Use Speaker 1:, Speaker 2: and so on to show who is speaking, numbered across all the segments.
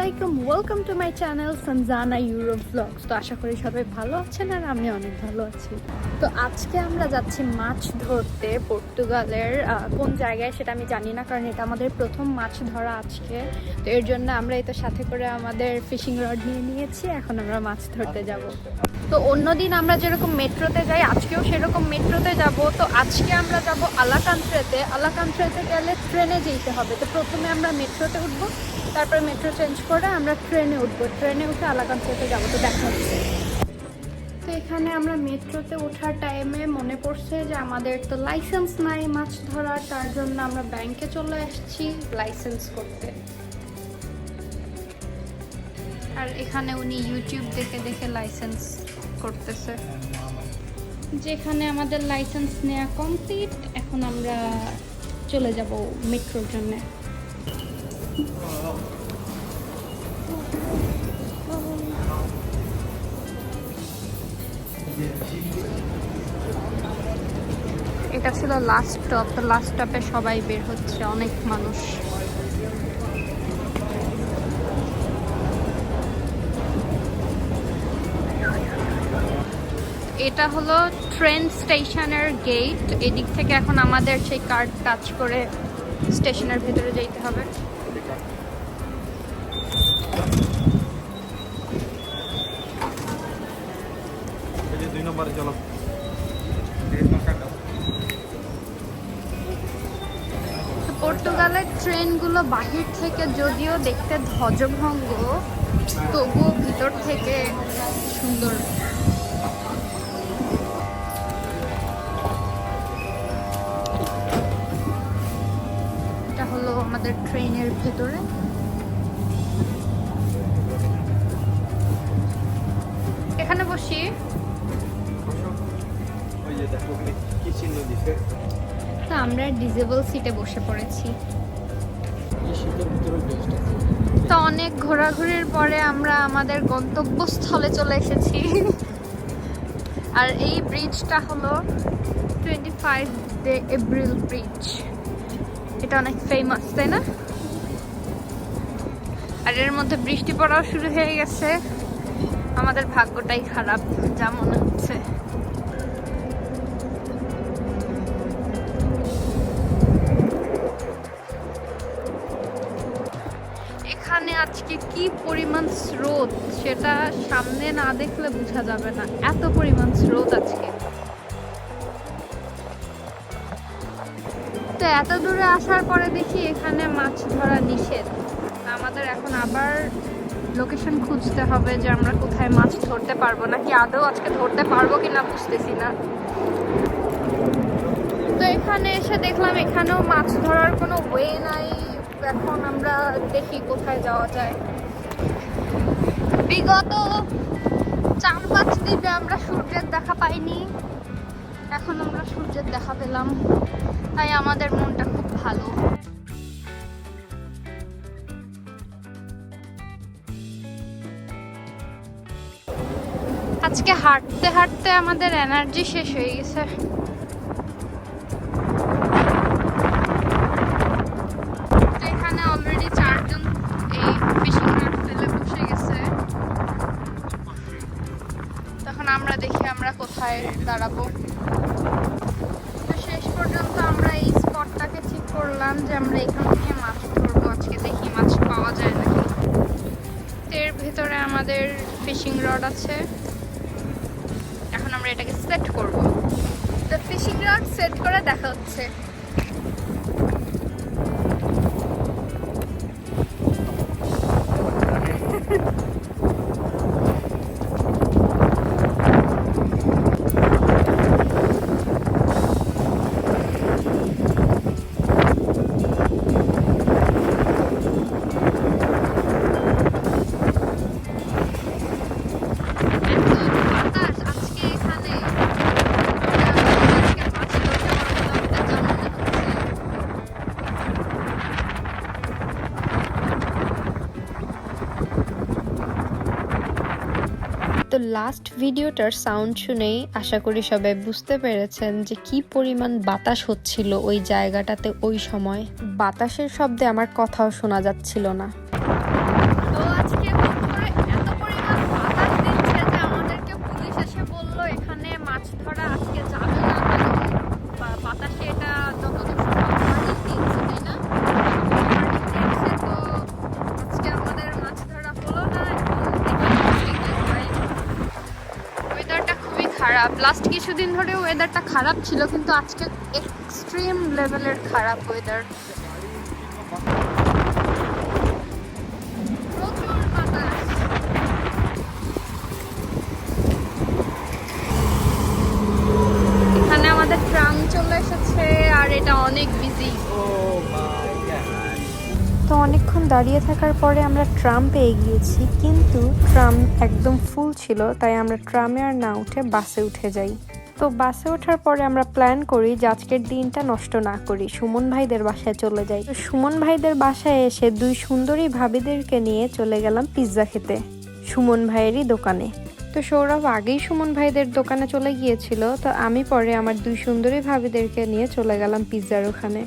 Speaker 1: আলাইকুম, welcome to my channel Sanjana Europe blogs. তো আশা করি সবাই ভালো আছেন আর আমি অনেক ভালো আছি। তো আজকে আমরা যাচ্ছি মাছ ধরতে পর্তুগালের কোন জায়গায় সেটা আমি জানি না, কারণ এটা আমাদের প্রথম মাছ ধরা আজকে। তো এর জন্য আমরা এটা সাথে করে আমাদের ফিশিং রড নিয়ে নিয়েছি, এখন আমরা মাছ ধরতে যাব। তো অন্যদিন আমরা যেরকম মেট্রোতে যাই আজকেও সেরকম মেট্রোতে যাব। তো আজকে আমরা যাব আলাকান্ত্রেতে। আলাকান্ত্রেতে গেলে ট্রেনে যেতে হবে। তো প্রথমে আমরা মেট্রোতে উঠবো, তারপরে মেট্রো চেঞ্জ করে আমরা ট্রেনে উঠবো। ট্রেনে উঠে আলাকান্ত্রেতে যাবো। তো দেখা হচ্ছে। তো এখানে আমরা মেট্রোতে ওঠার টাইমে মনে পড়ছে যে আমাদের তো লাইসেন্স নাই মাছ ধরার, তার জন্য আমরা ব্যাংকে চলে আসছি লাইসেন্স করতে। আর এখানে উনি ইউটিউব দেখে দেখে লাইসেন্স করতেছে। যেখানে আমাদের লাইসেন্স নেওয়া কমপ্লিট, এখন আমরা চলে যাব মেট্রোর জন্য। এটা ছিল লাস্ট স্টপ। তো লাস্ট স্টপে সবাই বের হচ্ছে, অনেক মানুষ। এটা হলো ট্রেন স্টেশনের গেট। এদিক থেকে এখন আমাদের সেই কার্ড টাচ করে স্টেশনের ভেতরে যেতে হবে। পর্তুগালের ট্রেনগুলো বাহির থেকে যদিও দেখতে ধ্বজভঙ্গ, তবুও ভিতর থেকে সুন্দর। এটা হলো আমাদের ট্রেনের ভেতরে। এখানে বসি। তো আমরা ডিজেবল সিটে বসে পড়েছি। তো অনেক ঘোরাঘুরির পরে আমরা আমাদের গন্তব্যস্থলে চলে এসেছি। আর এই ব্রিজটা হলো 25 এপ্রিল ব্রিজ। এটা অনেক ফেমাস, তাই না? আর এর মধ্যে বৃষ্টি পড়াও শুরু হয়ে গেছে। আমাদের ভাগ্যটাই খারাপ যা মনে হচ্ছে। এখানে আজকে কি পরিমাণ স্রোত সেটা সামনে না দেখলে বোঝা যাবে না, এত পরিমাণ স্রোত আজকে। তো এত দূরে আসার পরে দেখি এখানে মাছ ধরা নিষেধ। আমাদের এখন আবার লোকেশন খুঁজতে হবে যে আমরা কোথায় মাছ ধরতে পারবো, নাকি আদৌ আজকে ধরতে পারবো কিনা বুঝতেছি না। তো এখানে এসে দেখলাম এখানেও মাছ ধরার কোনো ওয়ে নাই। এখন আমরা দেখি কোথায় যাওয়া যায়। বিগত 4-5 দিনে আমরা সূর্যের দেখা পাইনি, এখন আমরা সূর্যের দেখা পেলাম, তাই আমাদের মনটা খুব ভালো। আজকে হাঁটতে হাঁটতে আমাদের এনার্জি শেষ হয়ে গেছে। তো এখানে অলরেডি 4 জন এই ফিশিং রড ফেলে বসে গেছে। তখন আমরা দেখি আমরা কোথায় দাঁড়াবো। তো শেষ পর্যন্ত আমরা এই স্পটটাকে ঠিক করলাম যে আমরা এখান থেকে মাছ ধরবো আজকে, দেখি মাছ পাওয়া যায় নাকি। এর ভেতরে আমাদের ফিশিং রড আছে। এখন আমরা এটাকে সেট করব। তো ফিশিং রড সেট করে দেখা হচ্ছে। তো লাস্ট ভিডিওটার সাউন্ড শুনেই আশা করি সবাই বুঝতে পেরেছেন যে কি পরিমাণ বাতাস হচ্ছিল ওই জায়গাটাতে ওই সময়। বাতাসের শব্দে আমার কথাও শোনা যাচ্ছিল না। তো কিছুদিন ধরে ওয়েদারটা খারাপ ছিল, কিন্তু আজকে এক্সট্রিম লেভেলের খারাপ ওয়েদার। প্রচুর বাতাস। এখানে আমাদের ট্রাম চলে এসেছে আর এটা অনেক বিজি। তো অনেকক্ষণ দাঁড়িয়ে থাকার পরে আমরা ট্রাম পেয়ে গিয়েছি, কিন্তু ট্রাম একদম ফুল ছিল, তাই আমরা ট্রামে আর না উঠে বাসে উঠে যাই। তো বাসে ওঠার পরে আমরা প্ল্যান করি যে আজকের দিনটা নষ্ট না করি, সুমন ভাইদের বাসায় চলে যাই। তো সুমন ভাইদের বাসায় এসে দুই সুন্দরী ভাবিদেরকে নিয়ে চলে গেলাম পিৎজা খেতে সুমন ভাইয়েরই দোকানে। তো সৌরভ আগেই সুমন ভাইদের দোকানে চলে গিয়েছিল, তো আমি পরে আমার দুই সুন্দরী ভাবিদেরকে নিয়ে চলে গেলাম পিৎজার ওখানে।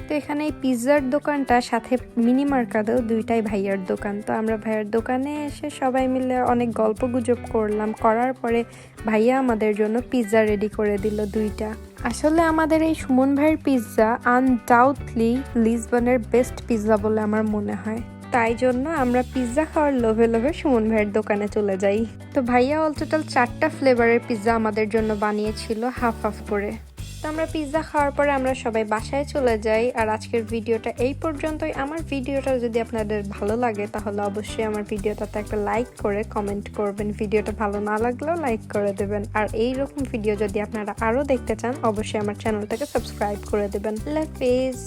Speaker 1: তো এখানে এই পিৎজার দোকানটা সাথে মিনি মার্কেটও দুইটাই ভাইয়ার দোকান। তো আমরা ভাইয়ার দোকানে এসে সবাই মিলে অনেক গল্প গুজব করলাম, করার পরে ভাইয়া আমাদের জন্য পিৎজা রেডি করে দিল দুইটা। আসলে আমাদের এই সুমন ভাইয়ের পিৎজা আনডাউটলি লিসবনের বেস্ট পিৎজা বলে আমার মনে হয়, তাই জন্য আমরা পিৎজা খাওয়ার লোভে লোভে সুমন ভাইয়ের দোকানে চলে যাই। তো ভাইয়া অল টোটাল 4টা ফ্লেভারের পিৎজা আমাদের জন্য বানিয়েছিল হাফ হাফ করে। তো আমরা পিৎজা খাওয়ার পরে আমরা সবাই বাসায় চলে যাই। আর আজকের ভিডিওটা এই পর্যন্তই। আমার ভিডিওটা যদি আপনাদের ভালো লাগে তাহলে অবশ্যই আমার ভিডিওটাতে একটা লাইক করে কমেন্ট করবেন, ভিডিওটা ভালো না লাগলেও লাইক করে দেবেন। আর এইরকম ভিডিও যদি আপনারা আরও দেখতে চান অবশ্যই আমার চ্যানেলটাকে সাবস্ক্রাইব করে দেবেন। আল্লাহ হাফেজ।